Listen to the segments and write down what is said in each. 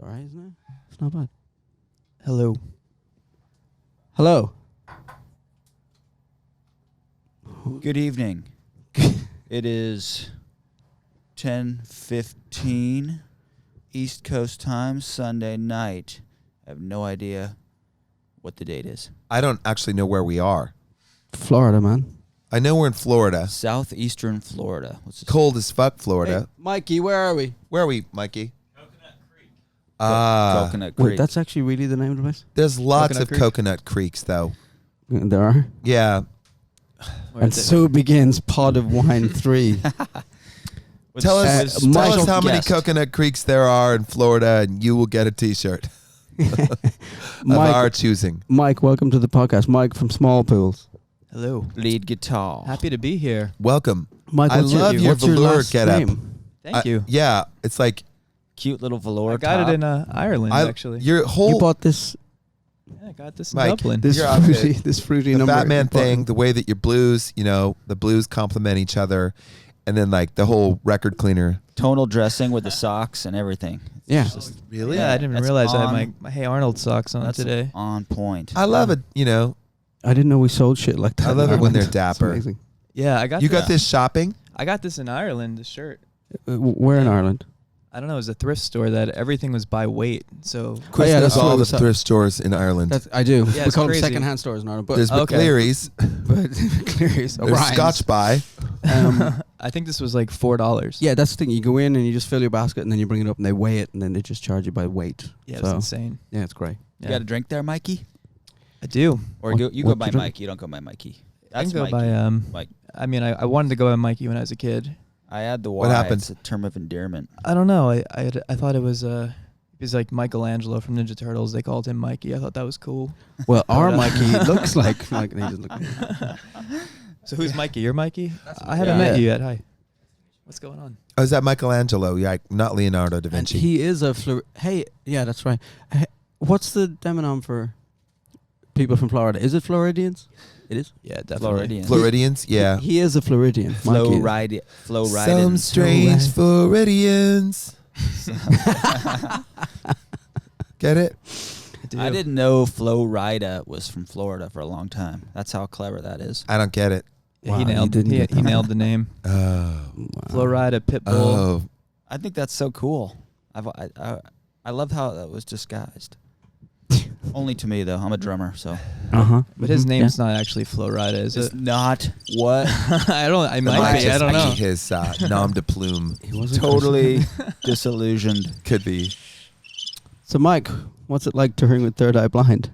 It's alright, isn't it? It's not bad. Hello. Hello. Good evening. It is 10:15 East Coast time, Sunday night. I have no idea what the date is. I don't actually know where we are. Florida, man. I know we're in Florida. Southeastern Florida. What's this? Cold as fuck, Florida. Hey, Mikey, where are we? Where are we, Mikey? Coconut Creek. Wait, Creek. that's actually really the name of the place? There's lots Coconut of Creek? coconut creeks, though. There are. Yeah. And so begins Pod of Wine 3. Tell us special how many guest. coconut creeks there are in Florida, and you will get a T-shirt of our choosing. Mike, welcome to the podcast. Mike from Smallpools. Hello. Lead guitar. Happy to be here. Welcome. Mike, I what's love your what's your velour last getup. name? Thank you. Yeah, it's like Cute little velour I got top. it in Ireland, actually. your whole You bought this Yeah, I got this in Mike, Dublin. this Your outfit. fruity the number. Batman you bought. thing, the way that your blues, the blues complement each other, and then like the whole record cleaner. Tonal dressing with the socks and everything. Yeah. Really? Yeah, I didn't even That's realize I on- had my Hey Arnold socks on That's today. on point. I love it. I didn't know we sold shit like that. I love in it when they're Ireland. It's dapper. amazing. Yeah, I got You got this shopping? I got this in Ireland, the shirt. Where in Ireland? I don't know, it was a thrift store that everything was by weight. So Chris yeah, knows that's all what the we saw. thrift stores in Ireland. I do. Yeah, we it's call crazy. them second-hand stores in Ireland. But There's Okay. McCleary's. Cleary's. There's Orion's. Scotch Buy. I think this was like $4. Yeah, that's the thing. You go in and you just fill your basket and then you bring it up and they weigh it and then they just charge you by weight. Yeah, it's So, insane. yeah, it's great. You Yeah. got a drink there, Mikey? I do. Or What- you go what by you drink? Mike. You don't go by Mikey. I That's can go Mikey. by Mike. I mean, I wanted to go by Mikey when I was a kid. I add the Y. What happened? It's a term of endearment. I don't know. I thought it was like Michelangelo from Ninja Turtles. They called him Mikey. I thought that was cool. Well, our But, Mikey looks like he doesn't look So who's Mikey? You're Mikey? I haven't Yeah. met you yet. Hi. What's going on? Oh, is that Michelangelo? Yeah, not Leonardo da And Vinci. he is a Hey, yeah, that's right. What's the demonym for people from Florida? Is it Floridians? It is. Yeah, definitely. Floridian. Floridians? Yeah. He is a Floridian. Flow Mikey. ride. Flow Some riding. strange Floridians. Get it? I didn't know Flo Rida was from Florida for a long time. That's how clever that is. I don't get it. Yeah, Wow, he you nailed. didn't He get that. nailed the name. Oh. Florida Pitbull. Oh. I think that's so cool. I love how that was disguised. Only to me though. I'm a drummer, so Uh-huh. But his Mhm. name's not actually Florida, is it's it? not what I don't. I That might might be. I just don't know. be his nom de plume. He wasn't totally disillusioned. Could be. So, Mike, what's it like touring with Third Eye Blind?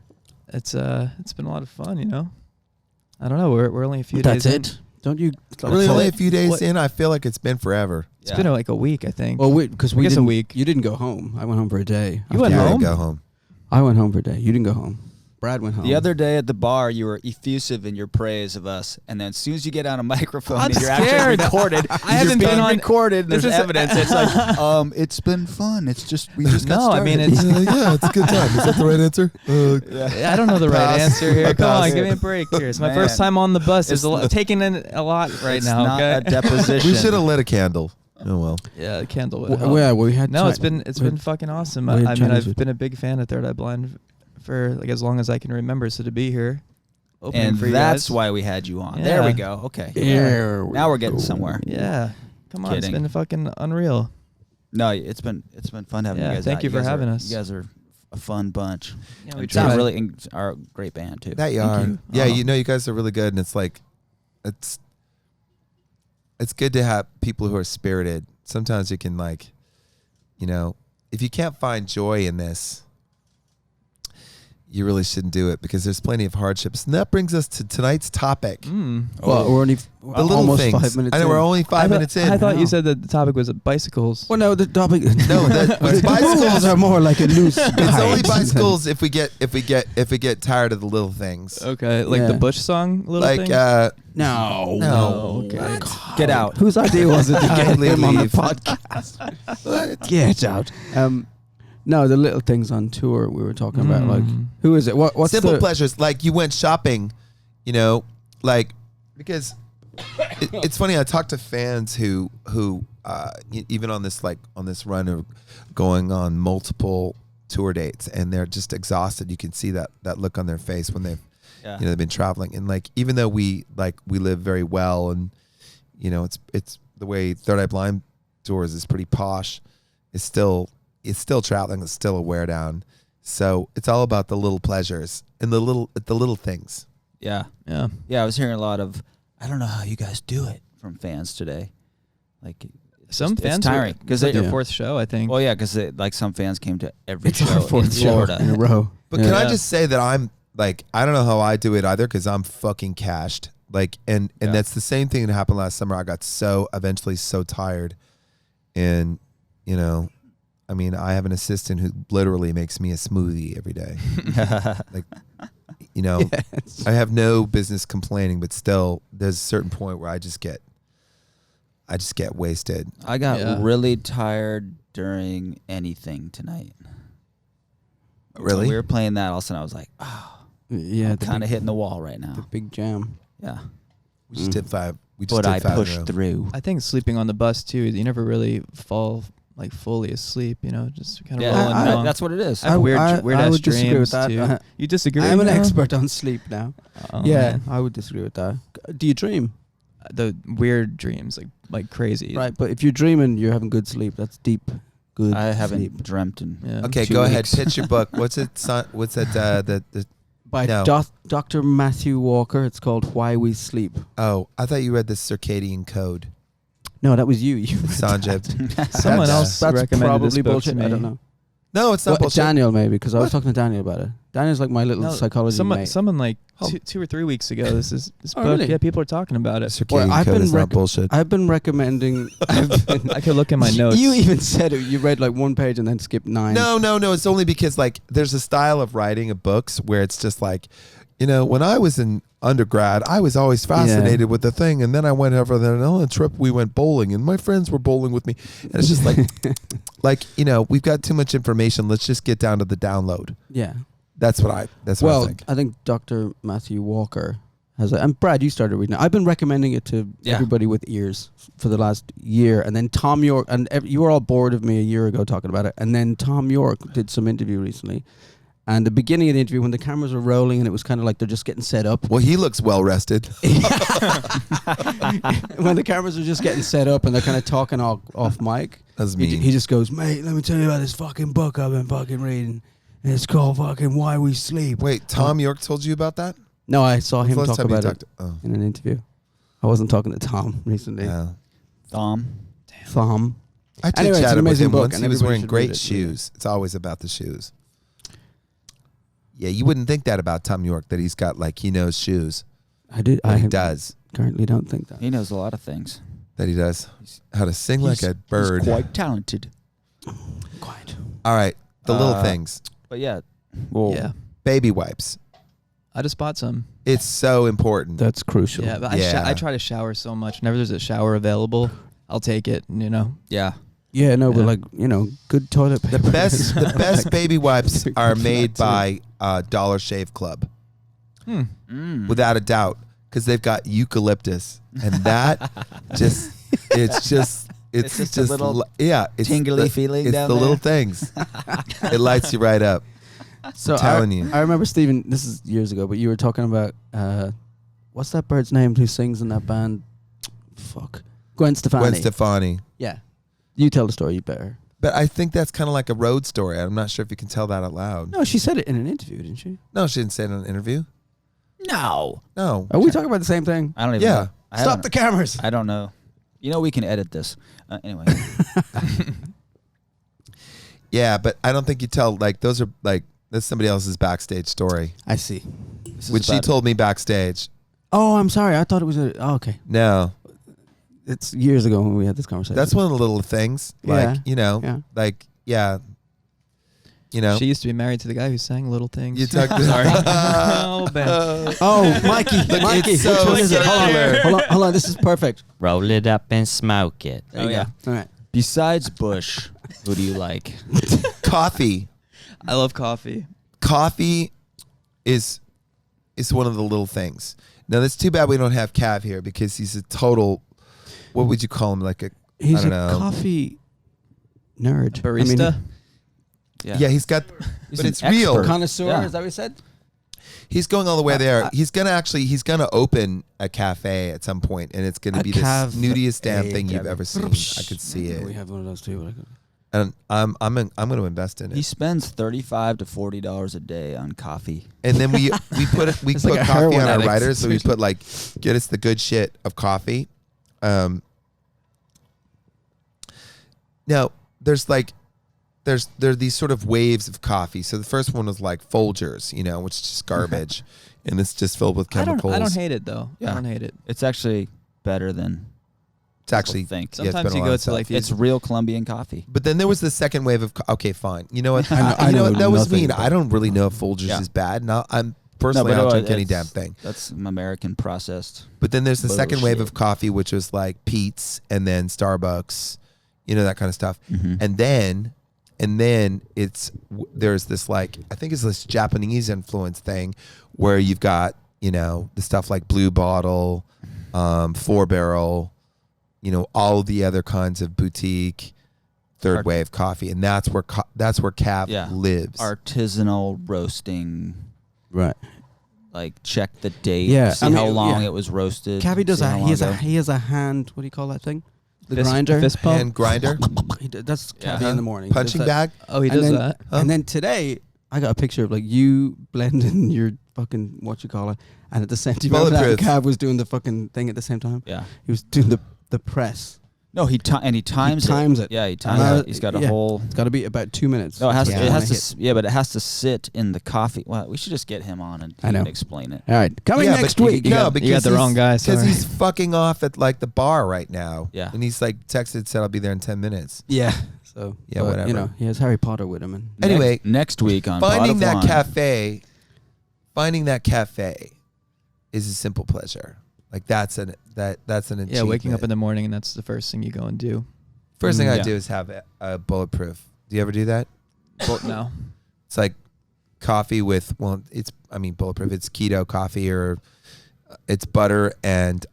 It's been a lot of fun, you know. I don't know. We're only a few That's days in. it. Don't you? Really, only a few days What? in. I feel like it's been forever. It's been like a week, I think. Well, because I we guess a didn't. week. You didn't go home. I went home for a day. You went Yeah, home? go home. I went home for a day. You didn't go home. Brad went home. The other day at the bar, you were effusive in your praise of us, and then as soon as you get on a microphone I'm and you're scared. actually recorded, I haven't you're been being on- recorded. And This there's is- evidence. It's like, it's been fun. It's just we just got No, I mean, started. it's- Yeah, it's a good time. Is that the right answer? I don't know the right Pass. answer here. Come on, Pass. give me a break here. It's my Man. first time on the bus. There's It's taking in a lot right it's now. not Okay. a deposition. We should have lit a candle. Oh well. Yeah, the candle would help. Well, we had. No, it's Chi- been fucking awesome. we I had mean, Chinese I've food. been a big fan of Third Eye Blind for like as long as I can remember. So to be here, opening and for you that's guys. why we had you on. Yeah. There we go. Okay. Here Now we're getting go. somewhere. Yeah, come on, Kidding. it's been fucking unreal. No, it's been fun having Yeah, you guys. thank out. you for guys having are- us. You guys are a fun bunch. Yeah, And we it sounds tried. really are a great band too. That you Thank are. you. Yeah, Oh. you guys are really good, and it's like, it's good to have people who are spirited. Sometimes you can if you can't find joy in this, you really shouldn't do it because there's plenty of hardships. And that brings us to tonight's topic. Well, we're only The little almost things. 5 minutes. I know in. we're only 5 minutes in. I thought Wow. you said that the topic was bicycles. Well, no, the topic. No, the bicycles bicycles are more like a loose. It's only guide. bicycles if we get tired of the little things. Okay, like Yeah. the Bush song, little Like thing. No. No. Okay. Get out. Whose idea was it to get Kindly him on the leave. podcast? Get out. No, the little things on tour we were talking about. Like, Mm. who is it? What's simple the pleasures, like you went shopping, because it's funny. I talked to fans who even on this run of going on multiple tour dates, and they're just exhausted. You can see that look on their face when they've they've been traveling. And like, even though we live very well, and it's the way Third Eye Blind tours is pretty posh, it's still traveling. It's still a wear down. So it's all about the little pleasures and the little things. Yeah. I was hearing a lot of, I don't know how you guys do it from fans today. Like some fans it's tiring because their fourth show, I think. Well, yeah, because like some fans came to every It's show our fourth in show Florida in a row. But can I just say that I'm like, I don't know how I do it either, because I'm fucking cashed. Like, and that's the same thing that happened last summer. I got eventually so tired, and I mean, I have an assistant who literally makes me a smoothie every day. Like, yes. I have no business complaining, but still, there's a certain point where I just get wasted. I got really tired during anything tonight. Really? So we were playing that, all of a sudden I was like, Yeah, I'm kind of hitting the wall right now. The big jam. Yeah. We just did 5. We just But did I 5 in a pushed row. through. I think sleeping on the bus too, you never really fall like fully asleep, just kind of Yeah, rolling along. that's what it is. I have weird I ass would disagree dreams with that. too. You disagree? I'm an now? expert on sleep now. Oh, yeah, man. I would disagree with that. Do you dream? The weird dreams, like crazy. Right, but if you're dreaming, you're having good sleep. That's deep, good I haven't sleep. dreamt in. Yeah. Okay, 2 go ahead. weeks. Pitch your book. What's it? What's that? By No. Dr. Matthew Walker. It's called Why We Sleep. Oh, I thought you read the Circadian Code. No, that was you. You read Sanjay. that. Someone else That's recommended probably this book bullshit. to me. I don't know. No, it's not Well, bullshit. Daniel, maybe, because I was What? talking to Daniel about it. Daniel's like my little No, psychology mate. Someone like Oh. 2 or 3 weeks ago. This Oh, book. really? Yeah, people are talking about it. Circadian I've Code been is not bullshit. I've been recommending. I could look in my notes. You even said it. You read like 1 page and then skipped 9. No. It's only because like there's a style of writing of books where it's just like, when I was in undergrad, I was always fascinated with the thing, and then I went over there and on a trip we went bowling, and my friends were bowling with me, and it's just like, we've got too much information. Let's just get down to the download. Yeah. That's what I think. I think Dr. Matthew Walker has it. And Brad, you started reading it. I've been recommending it to everybody with ears for the last year. And then Tom York, and you were all bored of me a year ago talking about it. And then Tom York did some interview recently. And the beginning of the interview, when the cameras were rolling and it was kind of like they're just getting set up. Well, he looks well rested. When the cameras are just getting set up and they're kind of talking off mic. That's He mean. just goes, mate, let me tell you about this fucking book I've been fucking reading. And it's called fucking Why We Sleep. Wait, Tom York told you about that? No, I saw When's him the last talk time you about it talked to- oh. in an interview. I wasn't talking to Tom recently. Yeah. Thom. Thom. I Anyway, it's an chatted with amazing him book, once. and He was everybody wearing should great read it. shoes. It's always about the shoes. Yeah, you wouldn't think that about Tom York, that he's got he knows shoes. I did. But I he does. currently don't think that. He knows a lot of things. That he does. How to sing like a bird. He's quite talented. Quite. All right, the little things. But yeah. Well, Yeah, Baby wipes. I just bought some. It's so important. That's crucial. Yeah, but Yeah. I try to shower so much. Whenever there's a shower available, I'll take it. Yeah. Yeah, no, Yeah. but good toilet paper. The best baby wipes Big are fan of made that, too. by Dollar Shave Club, Mm. without a doubt, because they've got eucalyptus, and that it's just a little it's tingly the, feeling It's down the there. little things. It lights you right up. So I'm telling you. I remember, Stephen, this is years ago, but you were talking about, what's that bird's name who sings in that band? Fuck. Gwen Stefani. Gwen Stefani. Yeah. You tell the story, you better. But I think that's kind of like a road story. I'm not sure if you can tell that out loud. No, she said it in an interview, didn't she? No, she didn't say it in an interview. No. No. Are we talking about the same thing? I don't even Yeah. know. I Stop don't the cameras. I don't know. We can edit this. Anyway. Yeah, but I don't think you tell, those are, that's somebody else's backstage story. I see. This is Which she about- told me backstage. Oh, I'm sorry. I thought it was okay. No. It's years ago when we had this conversation. That's one of the little things. Yeah. She used to be married to the guy who sang Little Things. You talked Sorry. Oh, Ben. Oh, Mikey. Mikey. it's so Which one is it? circular. Hold on. This is perfect. Roll it up and smoke it. There you yeah. go. All right. Besides Bush, who do you like? Coffee. I love coffee. Coffee is one of the little things. Now, it's too bad we don't have Cav here, because he's a total, what would you call him? Like He's I don't a know. coffee nerd. Barista. Yeah, he's got, He's but an it's real. expert. Connoisseur, Yeah. is that what he said? He's going all the way there. He's gonna open a cafe at some point, and it's gonna A be the cafe. newtiest damn thing you've Cafe. ever seen. I could see We it, have one of those too. and I'm going to invest in He it. spends $35 to $40 a day on coffee. And then we put It's put like a coffee heroin on our addict. riders, so we put like get us the good shit of coffee. Now there are these sort of waves of coffee. So the first one was like Folgers, which is just garbage, and it's just filled with chemicals. I don't hate it though. Yeah. I don't hate it. It's actually better than It's actually people think. yeah, it's Sometimes been a you lot go of to stuff. like these. It's real Colombian coffee. But then there was the second wave of okay, fine. You know what? I you know know what? That was nothing mean. about I don't really know if Folgers Yeah. is bad. Now I'm personally but I don't no, drink any it's- damn thing. That's some American processed. But then there's the second wave Bullshit. of coffee, which was like Pete's and then Starbucks, that kind of stuff. Mhm. And then there's this like I think it's this Japanese influence thing where you've got the stuff like Blue Bottle, 4 Barrel, all the other kinds of boutique third wave coffee, and that's where Cav Yeah. lives. Artisanal roasting. Right. Like check the date. Yeah, See I mean, how long yeah. it was roasted. Cavi does see how long ago. he has a hand. What do you call that thing? The Fist- grinder. fist pump. Hand grinder, That's Cavi Yeah. in the morning. He does punching that. bag. Oh, he And does then- that. Huh? And then today, I got a picture of like you blending your fucking and at the same time, Bulletproof. Cav was doing the fucking thing at the same time. Yeah. He was doing the press. No, he times it. Yeah, he times Uh, it. He's got a yeah. whll It's got to be about 2 minutes. No, it has. Yeah. It has Hit. to. Yeah, but it has to sit in the coffee. Well, we should just get him on and I know. explain it. All right, coming Yeah, next but week. You got the because wrong guy, Because sorry. he's fucking off at like the bar right now. Yeah. and he's like said I'll be there in 10 minutes. Yeah. So Yeah, but, whatever. He has Harry Potter with him, and Anyway, next week on Finding Pot of that Wine. finding that cafe is a simple pleasure. Like that's an achievement. Yeah, waking up in the morning and that's the first thing you go and do. First thing I Yeah. do is have a bulletproof. Do you ever do that? No. It's like coffee with bulletproof. It's keto coffee or it's butter and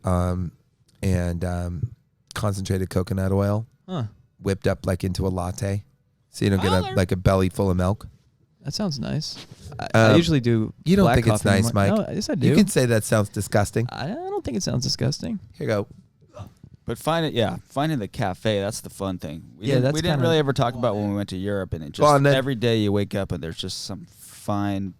concentrated coconut oil Huh. whipped up like into a latte, so you don't get a belly full of milk. That sounds nice. I Um, usually do. You don't black think it's coffee in the nice, morning. Mike? No, yes, I do. You can say that sounds disgusting. I don't think it sounds disgusting. Here you go. But finding the cafe, that's the fun thing. We Yeah, didn't, that's we didn't kinda- really ever talk about when we went to Europe, and it just Well, and then- every day you wake up and there's just some fine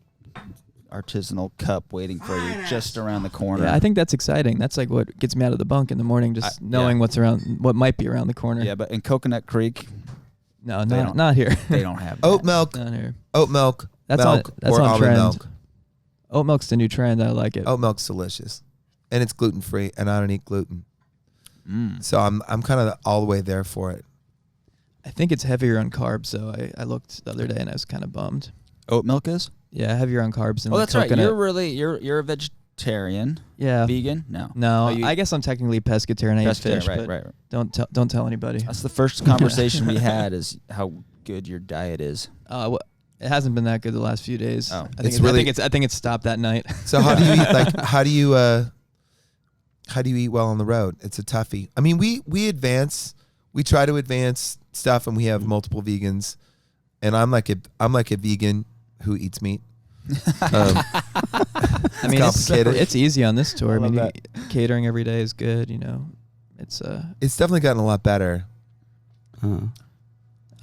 artisanal cup waiting for you just around the corner. Yeah, I think that's exciting. That's like what gets me out of the bunk in the morning, just knowing what's around, what might be around the corner. Yeah, but in Coconut Creek, No, They not don't- not here. they don't have Oat that. milk, Not here. oat milk, That's milk, on- that's or on almond trend. milk. Oat milk's the new trend. I like it. Oat milk's delicious, and it's gluten free, and I don't eat gluten, Mm. so I'm kind of all the way there for it. I think it's heavier on carbs, so I looked the other day and I was kind of bummed. Oat milk is? Yeah, heavier on carbs than Oh, the that's right. coconut. You're a vegetarian, Yeah. vegan? No. No, Oh, you- I guess I'm technically pescatarian. I eat Pescatarian, fish, right, but right. don't tell anybody. That's the first conversation we had is how good your diet is. It hasn't been that good the last few days. Oh. I think it's stopped that night. So how do you eat? Like how do you eat well on the road? It's a toughie. I mean, we try to advance stuff, and we have multiple vegans, and I'm like a vegan who eats meat. I mean, complicated. it's easy on this tour. I love mean, catering every day is good. It's It's definitely gotten a lot better. I don't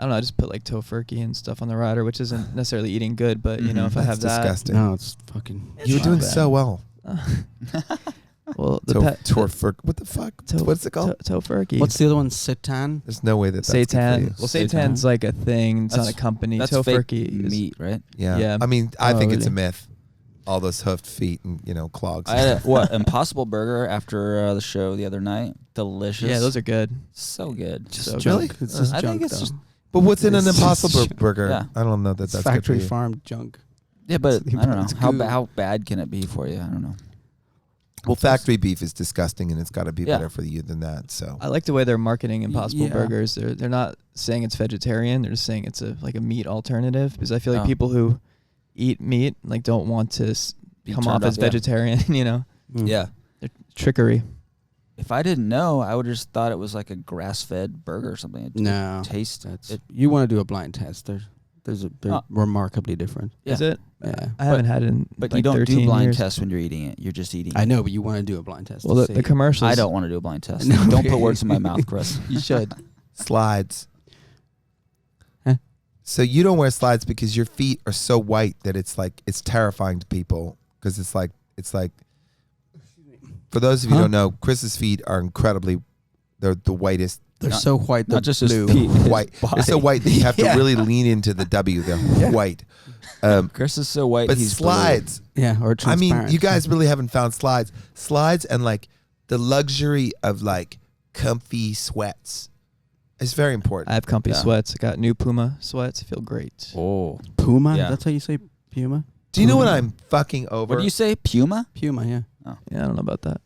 know. I just put like tofurkey and stuff on the rider, which isn't necessarily eating good, but Mhm. if I have That's disgusting. No, it's fucking. You were not doing bad. so well. that. Well, the What the fuck? to- What's it called? Tofurkey. What's the other one? Seitan. There's no way that's good for Seitan? you. Well, Seitan. Seitan's like a thing. It's not a That's- company. That's Tofurkey fake is meat, right? Yeah. Yeah. I mean, I Oh, think it's a really? myth. All those hoofed feet and clogs. I had Impossible Burger after the show the other night. Delicious. Yeah, those are good. so good. Just So junk. really? It's just I junk. think it's though. just- But what's in an It's Impossible just- Burger? Yeah. I don't know that It's that's factory good for you. farmed junk. Yeah, but I don't know It's how goo. how bad can it be for you? I don't know. Well, factory beef is disgusting, and it's got to be Yeah. better for you than that. So I like the way they're marketing Impossible Yeah. Burgers. They're not saying it's vegetarian. They're just saying it's a meat alternative, because I feel like Oh. people who eat meat don't want to Be come turned off as off, yeah. vegetarian. Mm. Yeah. They're trickery. If I didn't know, I would have just thought it was like a grass-fed burger or something. It No, taste. You want to do a blind test. They're remarkably different. Yeah. Is it? Yeah. I haven't had it in But like you don't 13 do blind years. tests when you're eating it. You're just eating it. I know, but you want to do a blind test. Well, the commercials. I don't want to do a blind test. No. Don't put words in my mouth, Chris. You should. Slides. Huh? So you don't wear slides because your feet are so white that it's terrifying to people because it's like for those of you who don't know, Chris's feet are they're the whitest. They're so white. They're Not just blue. his feet. White. They're so white that you have to Yeah. really lean into the W. They're white. Chris is so white. But he's slides. Yeah, or I transparent. mean, you guys really haven't found slides. Slides and like the luxury of like comfy sweats is very important. I have comfy Yeah. sweats. I got new Puma sweats. I feel great. Oh. Puma. Yeah. That's how you say Puma. Do you know what I'm fucking over? What do you say? Puma? Puma. Yeah. Yeah, I don't know about that.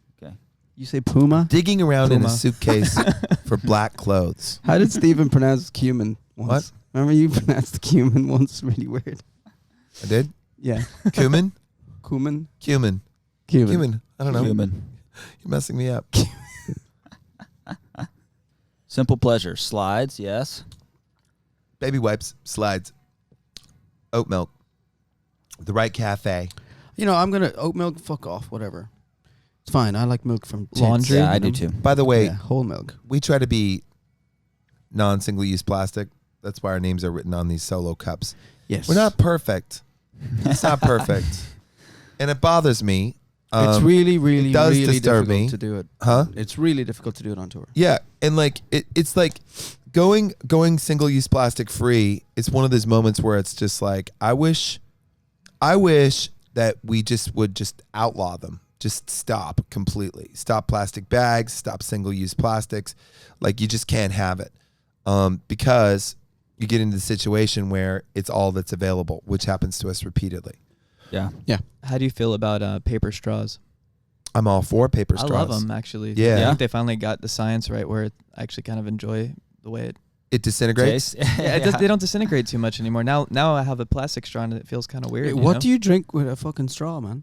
You say Puma. Digging around in a Puma. suitcase for black clothes. How did Stephen pronounce cumin once? What? Remember you pronounced cumin once really weird. I did? Yeah. Cumin? Cumin. Cumin. Cumin. Cumin. I don't know. Human. You're messing me up. Simple pleasure. Slides, yes. Baby wipes, slides, oat milk, the right cafe. You know, I'm gonna oat milk. Fuck off. Whatever. It's fine. I like milk from tits, Laundry? Yeah, I you do know? too. By the way, Yeah, whole milk. we try to be non-single-use plastic. That's why our names are written on these solo cups. Yes. We're not perfect. It's not perfect. And it bothers me. It's really, really, it does really disturb difficult me. to do it. Huh? It's really difficult to do it on tour. Yeah, and like it's like going single-use plastic free. It's one of those moments where it's just like I wish that we would outlaw them. Just stop completely. Stop plastic bags. Stop single-use plastics. Like you just can't have it because you get into the situation where it's all that's available, which happens to us repeatedly. Yeah. How do you feel about paper straws? I'm all for paper straws. I love them, actually. Yeah. I think they finally got the science right where I actually kind of enjoy the way It disintegrates. Taste? they don't disintegrate too much anymore. Now I have a plastic straw and it feels kind of weird. What do you drink with a fucking straw, man?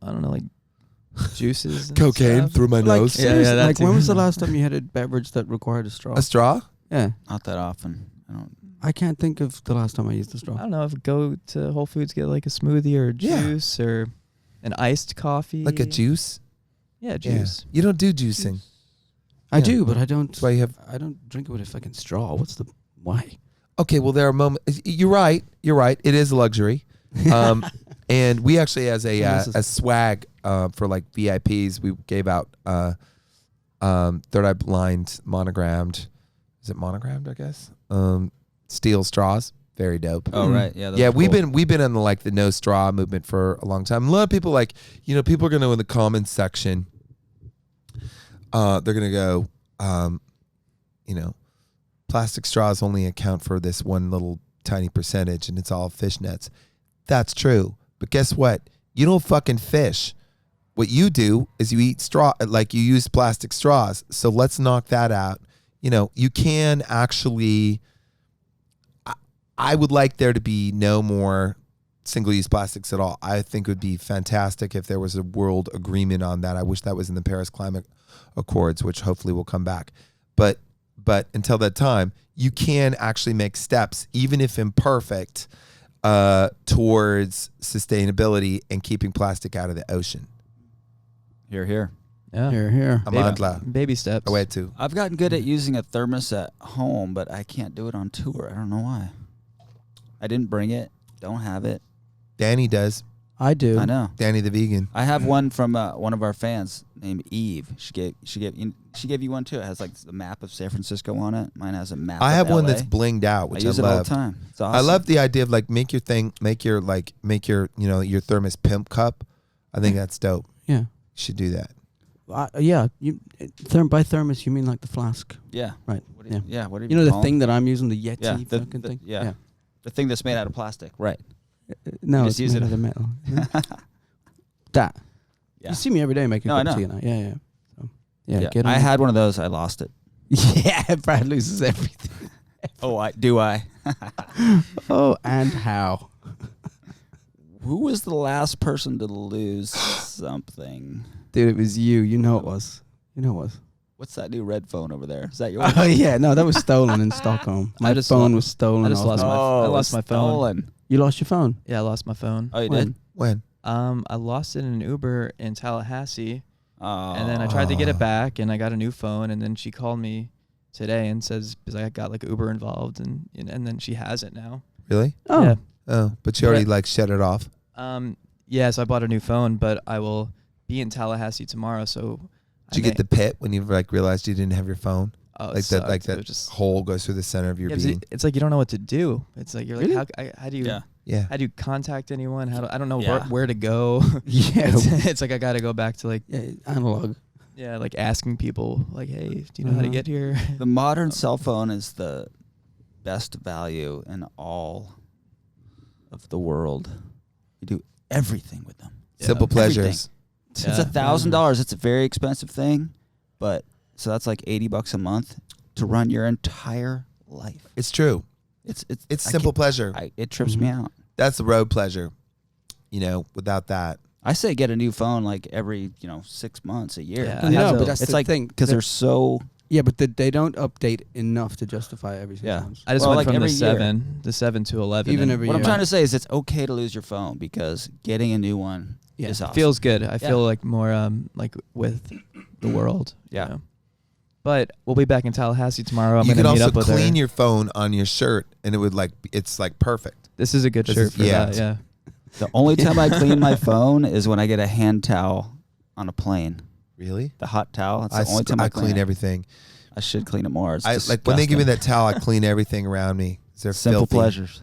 I don't know, like juices and Cocaine stuff. through my Like, nose. seriously, that like too. when was the last time you had a beverage that required a straw? A straw? Yeah. Not that often. I can't think of the last time I used a straw. I don't know, if go to Whole Foods, get like a smoothie or a Yeah. juice or an iced coffee. Like a juice? Yeah, juice. You don't do juicing. I Yeah. do, but I don't. That's why you have. I don't drink it with a fucking straw. Why? Okay, well there are moments. You're right. It is a luxury. And we actually, as a swag for like VIPs, we gave out Third Eye Blind monogrammed. Is it monogrammed? I guess. Steel straws. Very dope. Oh, right. Yeah. Yeah, we've been on the no straw movement for a long time. A lot of people people are gonna go in the comments section. They're gonna go, plastic straws only account for this one little tiny percentage, and it's all fishnets. That's true, but guess what? You don't fucking fish. What you do is you eat straw, like you use plastic straws. So let's knock that out. You can actually. I would like there to be no more single-use plastics at all. I think it would be fantastic if there was a world agreement on that. I wish that was in the Paris Climate Accords, which hopefully will come back. But until that time, you can actually make steps, even if imperfect, towards sustainability and keeping plastic out of the ocean. Here. Yeah. Here. Amandla. Baby steps. Away too. I've gotten good at using a thermos at home, but I can't do it on tour. I don't know why. I didn't bring it. Don't have it. Danny does. I do. I know. Danny the vegan. I have one from one of our fans named Eve. She gave you one too. It has like the map of San Francisco on it. Mine has a map. I of have one LA. that's blinged out, which I use it love. all the time. It's awesome. I love the idea of like make your your thermos pimp cup. I think that's dope. Yeah. You should do that. Yeah. By thermos, you mean like the flask, Yeah. right? What do you, yeah. What do You know the call thing that I'm using, the Yeti Yeah, the- fucking the- thing. yeah. The thing that's made out of plastic. Right. No, You it's just use made it- out of metal. That. Yeah. You see me every day making No, I cup of know. tea. Yeah. So, yeah. Get I on had one of those. I lost it. Yeah, Brad loses everything. Do I? Oh, and how? Who was the last person to lose something? Dude, it was you. You know it was. You know what? What's that new red phone over there? Is that yours? Oh yeah, no, that was stolen in Stockholm. My phone was stolen. I just lost I lost my phone. Stolen. You lost your phone? Yeah, I lost my phone. Oh, you When? did? When? I lost it in an Uber in Tallahassee, Oh. and then I tried to get it back, and I got a new phone, and then she called me today and says because I got like Uber involved, and then she has it now. Really? Oh, Yeah. Oh, but you already like shut it off. Yeah, so I bought a new phone, but I will be in Tallahassee tomorrow. So Did you get the pit when you like realized you didn't have your phone? oh, Like that, like It that was just hole goes through the center of your yeah, 'cause being. it's like you don't know what to do. It's like you're like Really? how do you Yeah. how do you contact anyone? I don't know Yeah. where to go. yeah, It's like I got to go back to like yeah, analog. yeah, like asking people like, hey, do you know how to get here? The modern cell phone is the best value in all of the world. You do everything with them. Simple pleasures. It's Yeah. $1,000. It's a very expensive thing, but so that's like $80 a month to run your entire life. It's true. It's It's I simple can't- pleasure. It trips me out. That's the road pleasure. You know, without that. I say get a new phone like every 6 months, a year. Yeah, I I No, have but to- that's it's the like thing. because they're so Yeah, but they don't update enough to justify every 6 Yeah. months. I just Well, went like from every year. the 7 to 11. Even and every What I'm year. trying to say is it's okay to lose your phone because getting a new one Yeah. is awesome. feels good. I Yeah. feel like more like with the world. Yeah. You know? But we'll be back in Tallahassee tomorrow. I'm You going can to meet also up with clean her. your phone on your shirt, and it would it's like perfect. This is a good This shirt is- for yeah. that. Yeah. The only time I clean my phone is when I get a hand towel on a plane. Really? The hot towel. That's the only time I I clean it. everything. I should clean it more. It's I like when they give me disgusting. that towel, I clean everything around me. They're Simple filthy, pleasures.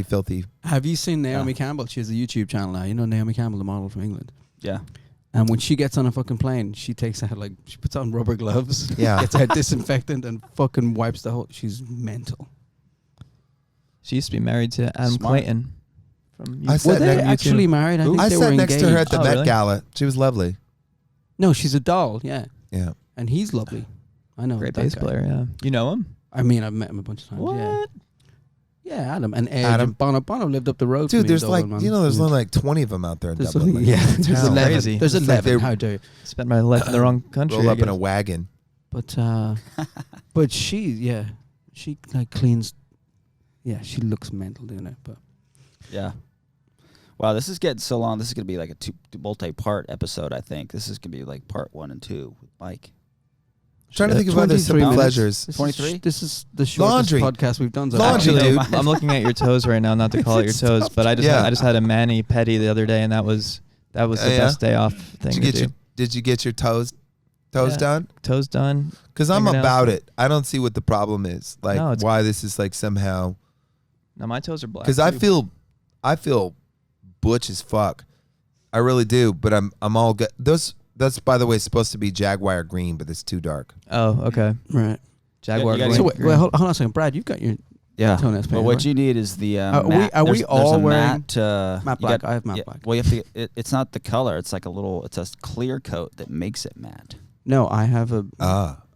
filthy. Have you seen Naomi Campbell? She has a YouTube channel now. You know Naomi Campbell, the model from England. Yeah. And when she gets on a fucking plane, she takes out she puts on rubber gloves, Yeah. gets out disinfectant, and fucking wipes the whole. She's mental. She used to be married to Adam Smart. Clayton from I YouTube. sat Were they next- actually married? I think I they sat were next to her at engaged. the Oh, Met really? Gala. She was lovely. No, she's a doll. Yeah, Yeah. and he's lovely. I know. Great that bass guy. player. Yeah. You know him? I mean, I've met him a bunch of times. Yeah. What? Yeah, Adam and Edge Adam. and Bono. Bono lived up the road. Dude, from me there's in like, Dublin, man. there's Yeah. only like 20 of them out there in There's Dublin. only- Like, yeah, it's there's town. 11. Crazy. There's It's like 11. they How dare you? Spent my life in the wrong country. Roll I up in a guess. wagon. But she like cleans. Yeah, she looks mental doing it. But Yeah. Wow, this is getting so long. This is going to be like a multi-part episode, I think. This is going to be like part 1 and 2 with Mike. Trying to think of other 23 simple minutes. pleasures. 23? This is the shortest Laundry. podcast we've done. so Laundry, far. dude. I'm looking at your toes right now. Not to call it your toes, but I just had a mani pedi the other day, and that was the Yeah? best day off thing to do. Did you get your toes Yeah. done? Toes done. Because I'm Fingernails. about it. I don't see what the problem is. Like No, it's- why this is like somehow. Now my toes are black. Because I too. feel butch as fuck. I really do. But I'm all good. That's by the way supposed to be Jaguar green, but it's too dark. Oh, okay. Right. Jaguar. You gotta green. So wait, hold on a second, Brad. You've got your Yeah. toenails But painted, what right? you need is the Are we- matte. are we There's all a wearing matte, matte you black? got- I have matte black. Well, you have to. It's not the color. It's like it's a clear coat that makes it matte. No, I have a.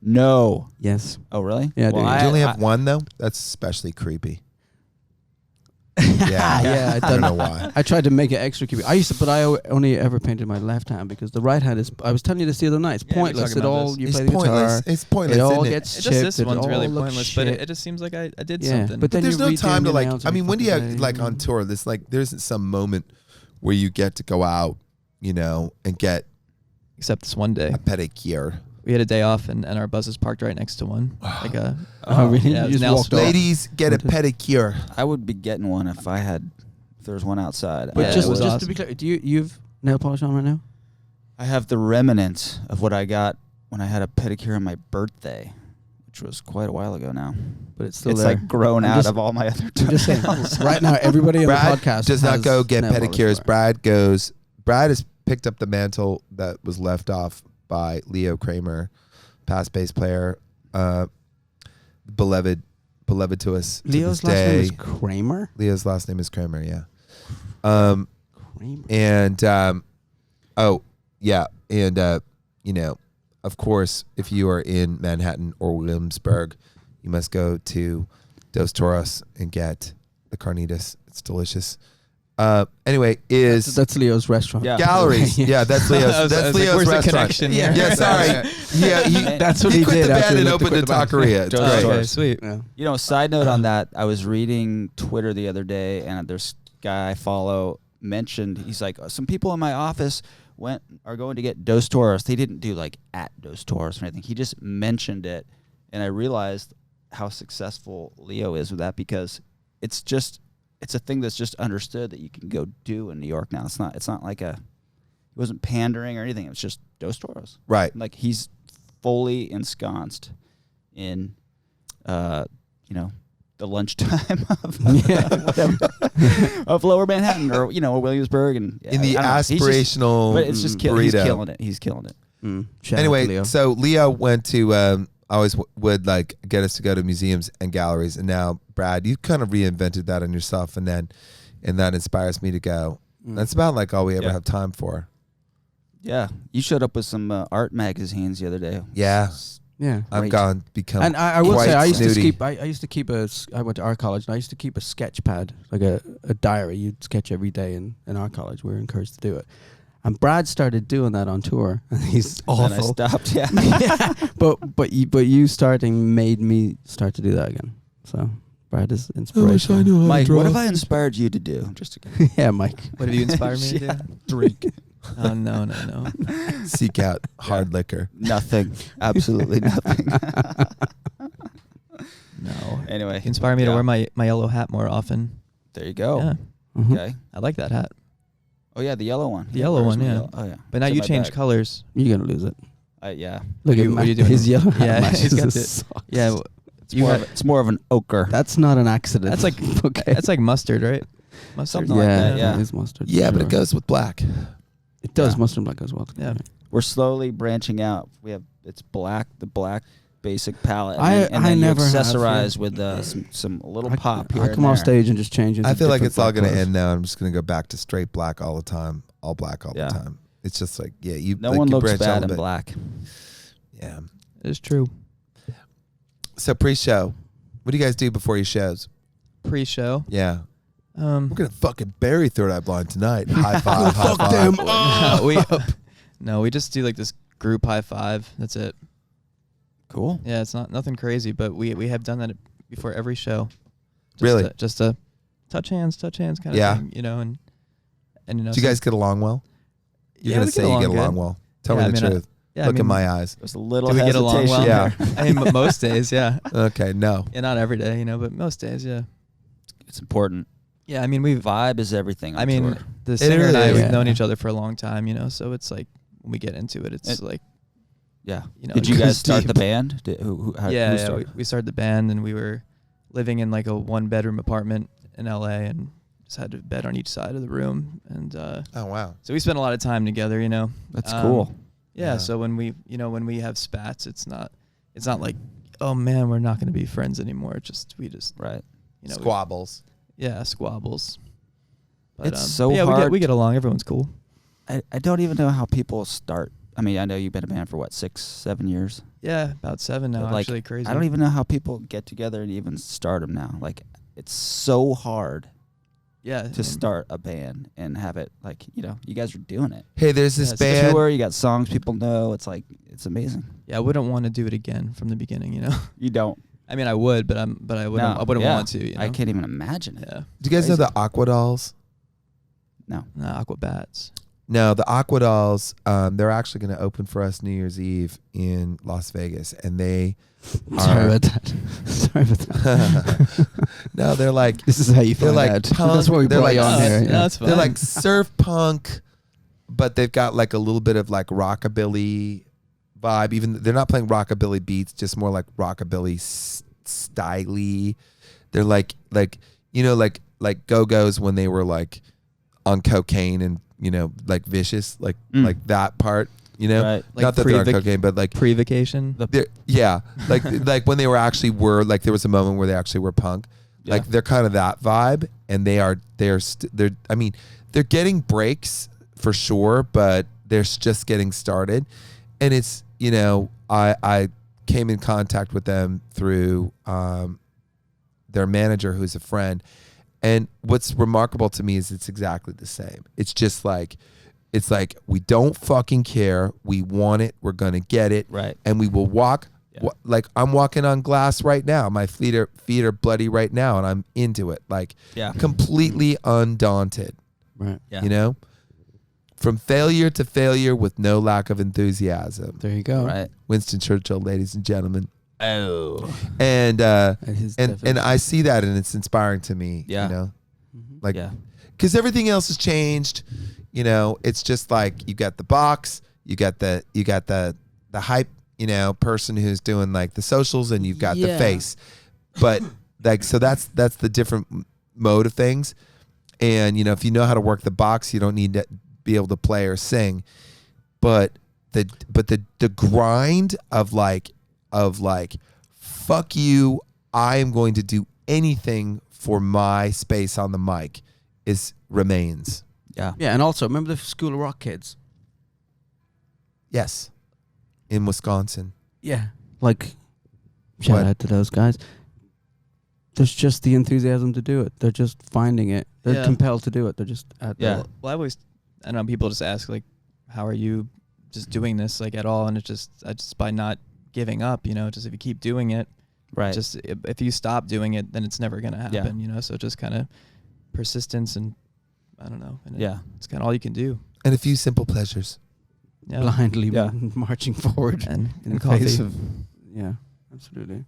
No. Yes. Oh, really? Yeah, well, dude. Do you only have I- one though? That's especially creepy. Yeah, I don't know why. I tried to make it extra creepy. I used to, but I only ever painted my left hand because the right hand is. I was telling you this the other night. It's Yeah, we were pointless. talking It about all this. you It's play the pointless. guitar. It's pointless. It all isn't gets It chipped. just this it one's all really looks pointless, shit. but it just seems like I did Yeah, something. but then there's you no redo time to your like. nails I every mean, when do you fucking have, day. like on tour? This like there isn't some moment where you get to go out, and get Except this one day, a pedicure. we had a day off, and our bus is parked right next to one. Like a Oh, really? Yeah, You it was just nail walked stuff. off. Ladies, get a What is- pedicure. I would be getting one if there was one outside. But Yeah, it just was to awesome. be clear, you've nail polish on right now? I have the remnants of what I got when I had a pedicure on my birthday, which was quite a while ago now. But it's still It's there. like grown I'm out just- of all my other I'm just saying. toenails. Right now, everybody on Brad the podcast does not has go get nail polish pedicures. for. Brad has picked up the mantle that was left off by Leo Kramer, past bass player, beloved to us. Leo's to this last name day. is Kramer. Leo's last name is Kramer. Yeah. Kramer. And of course, if you are in Manhattan or Williamsburg, you must go to Dos Toros and get the carnitas. It's delicious. Anyway, is that's Leo's restaurant. Yeah. galleries. Yeah, that's Leo's. That's Leo's where's restaurant. the connection here? Yeah, sorry. Yeah, That's what he quit did the after band he and left to opened a quit the band. taqueria. It's Okay, great. Okay, sweet. Yeah. You know, side note on that, I was reading Twitter the other day, and there's a guy I follow mentioned, he's like, some people in my office are going to get Dos Toros. They didn't do like at Dos Toros or anything. He just mentioned it, and I realized how successful Leo is with that, because it's a thing that's just understood that you can go do in New York now. It's not like he wasn't pandering or anything. It was just Dos Toros. Right. Like he's fully ensconced in, the lunchtime of Lower Manhattan or Williamsburg and In the I don't know. He's just- aspirational but it's just he's burrito. killing it. He's killing it. Shout out to Anyway, Leo. so Leo went to always would like get us to go to museums and galleries, and now Brad, you kind of reinvented that on yourself, and that inspires me to go. That's about like all we ever have time for. Yeah, you showed up with some art magazines the other day. Yeah, Yeah. I've become. And I will quite say, I used snooty. to keep I went to art college, and I used to keep a sketch pad, like a diary. You'd sketch every day in art college. We were encouraged to do it. And Brad started doing that on tour, and he's awful. And I stopped. Yeah. Yeah. But you starting made me start to do that again. So Brad is inspirational. Mike, what have I inspired you to do? Just to Yeah, Mike. What have you inspired me to do? drink. Oh, no. Seek out hard liquor. Nothing. Absolutely nothing. No. Anyway, You inspire me to yeah. wear my yellow hat more often. There you go. Yeah. Mhm. Okay. I like that hat. Oh yeah, the yellow one. The yellow Where's one, my yeah. yellow- Oh yeah. But now It's in you my change bag. colors. You're gonna lose it. Yeah. Look at What are you doing? his yellow. Yeah, hat he's got matches the- socks. Yeah, It's more of an ochre. That's not an accident. That's like okay. that's like mustard, right? Mustard. Something like that, yeah. It is mustard. Yeah, but it sure. goes with black. It does Yeah. mustard and black as well. Yeah. We're slowly branching out. It's black, the black basic palette. And I- then, and I then you never have, accessorize with some little pop here I and come off there. stage and just change into I feel like different it's all black going to clothes. end now. I'm just going to go back to straight black all the time, all black all Yeah. the time. It's just like, yeah, you. No like, one you looks branch out a bad little in bit. black. Yeah. It's true. So pre-show, what do you guys do before your shows? Pre-show. Yeah, we're gonna fucking bury Third Eye Blind tonight. High five, high Fuck five. them we just do like this group high five. That's it. Cool. Yeah, it's nothing crazy, but we have done that before every show. Really? Just a touch hands kind Yeah. of thing, and Do you guys get along well? You're yeah, gonna we say you get good. along well. Tell Yeah, me the I mean, truth. Yeah, Look in my eyes. There's a little Do we get along well? hesitation Yeah. there. I mean, most days, yeah. Okay, no. Yeah, not every day, but most days, yeah. It's important. Yeah, I mean, we've. Vibe is everything. I mean, tour. the singer really and I, is. we've Yeah. known each other for a long time, so it's like when we get into it, it's like, yeah. Did Did you guys start the band? Who yeah, started? we started the band, and we were living in like a 1-bedroom apartment in LA, and just had a bed on each side of the room, and Oh wow. so we spent a lot of time together, That's cool. Yeah, Yeah. so when we have spats, it's not like, oh man, we're not going to be friends anymore. We just Right. Squabbles. squabbles. But, It's so yeah, hard. we get along. Everyone's cool. I don't even know how people start. I mean, I know you've been a band for what, 6-7 years? Yeah, about 7 now. But, like, Actually, crazy. I don't even know how people get together and even start them now. Like, it's so hard to start a band and have it, like, you guys are doing it. Hey, there's this Yeah, it's band. Tour, you got songs people know. It's like, it's amazing. Yeah, I wouldn't want to do it again from the beginning. You don't. I mean, I would, but I wouldn't. No, I wouldn't yeah. want to. I can't even imagine it. Yeah. Do you guys know Crazy. the Aqua Dolls? No. No, Aquabats. No, the Aqua Dolls. They're actually going to open for us New Year's Eve in Las Vegas, and they Sorry are. about that. Sorry about that. No, they're like This is how you they're find like out. punk. That's why we they're brought like you on here. No, yeah. that's fine. they're like surf punk, but they've got like a little bit of like rockabilly vibe. Even they're not playing rockabilly beats, just more like rockabilly styly. They're like Go-Go's when they were like on cocaine and like vicious, like that part. Right. Like Not that they're on pre-vac- cocaine, but like Pre-vacation. yeah, like when they were actually were like there was a moment where they actually were punk. Yeah. Like they're kind of that vibe, and they're I mean they're getting breaks for sure, but they're just getting started, and it's I came in contact with them through their manager who's a friend, And what's remarkable to me is it's exactly the same. It's just like, it's like we don't fucking care. We want it. We're gonna get it. Right. And we will walk. Like I'm walking on glass right now. My feet are bloody right now, and I'm into it. Like completely undaunted. Right. Yeah. You know, from failure to failure with no lack of enthusiasm. There you go. Right. Winston Churchill, ladies and gentlemen. Oh. And and I see that, and it's inspiring to me. Yeah. You know, Mm-hmm. because everything else has changed. You know, it's just like you got the box, you got the hype, you know, person who's doing like the socials, and you've got the face. But like, so that's the different mode of things. And you know, if you know how to work the box, you don't need to be able to play or sing. But the grind of like fuck you, I am going to do anything for my space on the mic remains. Yeah. Yeah, and also remember the School of Rock kids. Yes. In Wisconsin. Yeah, like shout out to those guys. There's just the enthusiasm to do it. They're just finding it. They're compelled to do it. They're just at Yeah. Well, I don't know. People just ask like, "How are you just doing this like at all?" And it's just by not giving up. You know, just if you keep doing it, Right. Just if you stop doing it, then it's never gonna happen. You know, so just kind of persistence and I don't know. And it's kind of all you can do. And a few simple pleasures. Yeah. blindly marching forward And in the coffee. face of. Yeah, absolutely.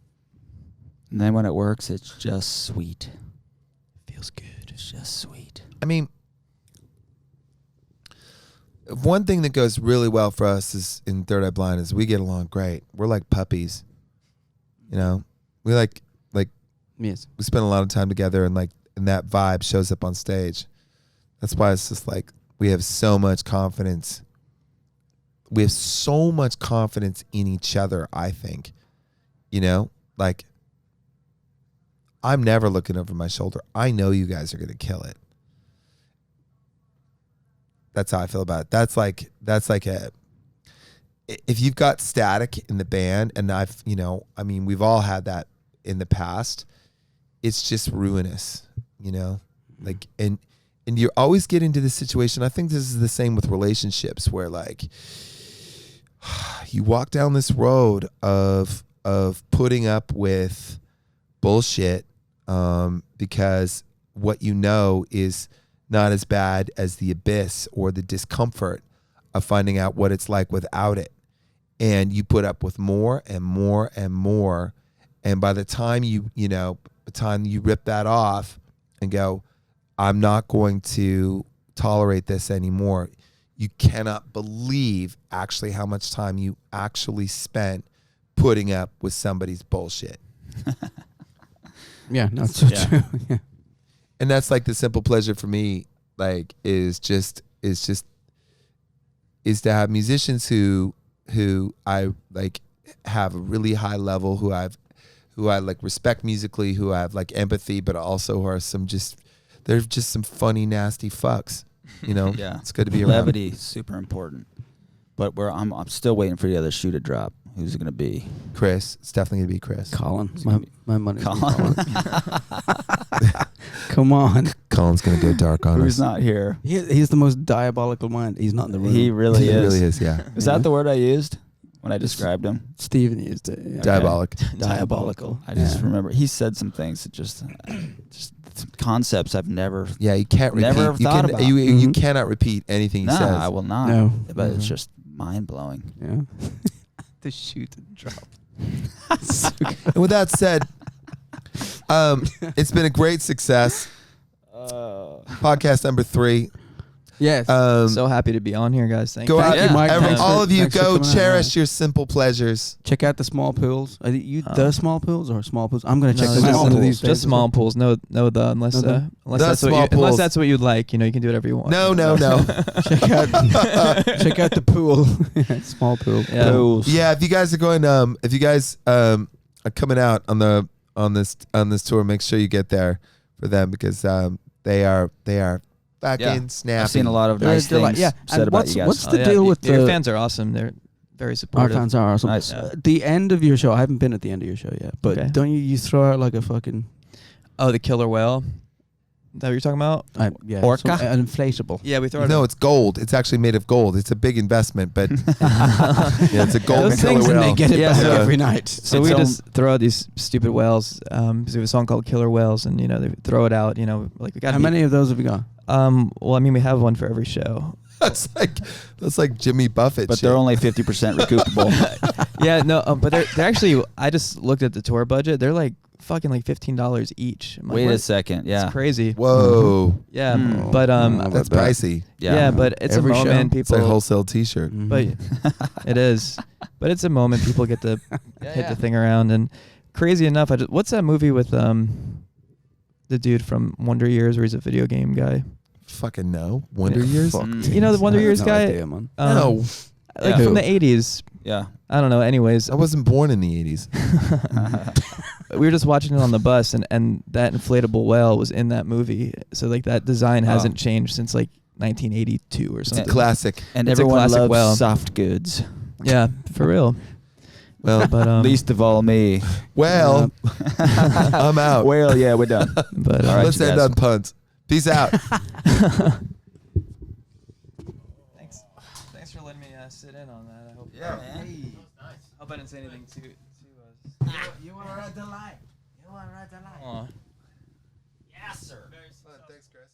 And then when it works, it's just sweet. Feels good. It's just sweet. I mean, one thing that goes really well for us is in Third Eye Blind is we get along great. We're like puppies. You know, we like Yes. we spend a lot of time together, and that vibe shows up on stage. That's why it's just like we have so much confidence. We have so much confidence in each other, I think. You know, like I'm never looking over my shoulder. I know you guys are going to kill it. That's how I feel about it. That's like if you've got static in the band, and we've all had that in the past, it's just ruinous, you know, like, and you always get into this situation. I think this is the same with relationships where like you walk down this road of putting up with bullshit, because what you know is not as bad as the abyss or the discomfort of finding out what it's like without it. And you put up with more and more and more. And by the time you rip that off and go, I'm not going to tolerate this anymore, you cannot believe actually how much time you actually spent putting up with somebody's bullshit. Yeah, no, it's so true. Yeah. And that's like the simple pleasure for me, like, is to have musicians who I like have a really high level, who I like respect musically, who I have like empathy, but also who are they're just some funny, nasty fucks. You know, Yeah. it's good to be around. Levity is super important. But I'm still waiting for the other shoe to drop. Who's it going to be? Kryz. It's definitely gonna be Kryz. Colin, gonna be my money. Colin. Come on. Colin's gonna go dark on Who's us. not here? He's the most diabolical mind. He's not in the room. He really He is. really is, yeah. Is that the word I used when I described him? Steven used it. Yeah. Diabolic. Diabolical. I just remember he said some things that just some concepts I've never. Yeah, you can't repeat. Never thought about. You cannot repeat anything he No, says. I will not. No. But it's just mind blowing. Yeah. The shoot and drop. And with that said, it's been a great success. Podcast number 3. Yes. So happy to be on here, guys. Thank Go you. out, you, Mike. Thanks all for- of you, thanks for go coming out. cherish your simple pleasures. Check out the Smallpools. Are you the Smallpools or Smallpools? I'm gonna check No, them out just one of small these pools. days. Just small pools. No, the unless The that's small what pools. unless that's what you'd like. You know, you can do whatever you want. No. check out the pool. Small pool. Yeah. Pools. Yeah, if you guys are going, if you guys are coming out on this tour, make sure you get there for them, because they are fucking snappy. I've seen a lot of nice They're like- things yeah. said And about you guys. what's the deal with your the fans are awesome. They're very Our supportive. fans are awesome. Nice. The end of your show, I haven't been at the end of your show yet, but Okay. don't you throw out like a fucking... Oh, the killer whale. that what you're talking about? Yeah, Orca? an inflatable. Yeah, we throw it. No, it's gold. It's actually made of gold. It's a big investment, but yeah, it's a golden Those killer things And whale. they get it Yeah, back so- every night. So It's we on- just throw out these stupid whales. Because we have a song called "Killer Whales," and they throw it out. Like we got. How many of those have you got? Well, I mean, we have one for every show. That's like Jimmy Buffett. But shit. they're only 50% recoupable. Yeah, no, but they're actually. I just looked at the tour budget. They're like fucking like $15 each. I'm like, Wait what? a second. Yeah. It's crazy. Whoa, Yeah, Mm. but that's pricey. yeah, but it's Every a show. moment It's like a people. wholesale T-shirt. But it is. But it's a moment people get to hit the thing around. And crazy enough, what's that movie with the dude from Wonder Years where he's a video game guy? Fucking no. Wonder Yeah. Years. Fuck. You know the Wonder I have Years no guy? idea, man. No, Like Yeah. from the 80s. Yeah. I don't know. Anyways, I wasn't born in the '80s. we were just watching it on the bus, and that inflatable whale was in that movie. So like that design hasn't changed since like 1982 or It's something. a classic. And It's a everyone classic loves whale. soft goods. Yeah, for real. Well, But Least of all me. well, I'm out. Well, yeah, we're done. but All right, Let's you end guys. on puns. Peace out. Thanks for letting me sit in on that. I hope. Yeah, man. Hope I didn't say anything too us. You want to ride the line. You want to ride the line. Aw. Yes, sir. Thanks, Chris.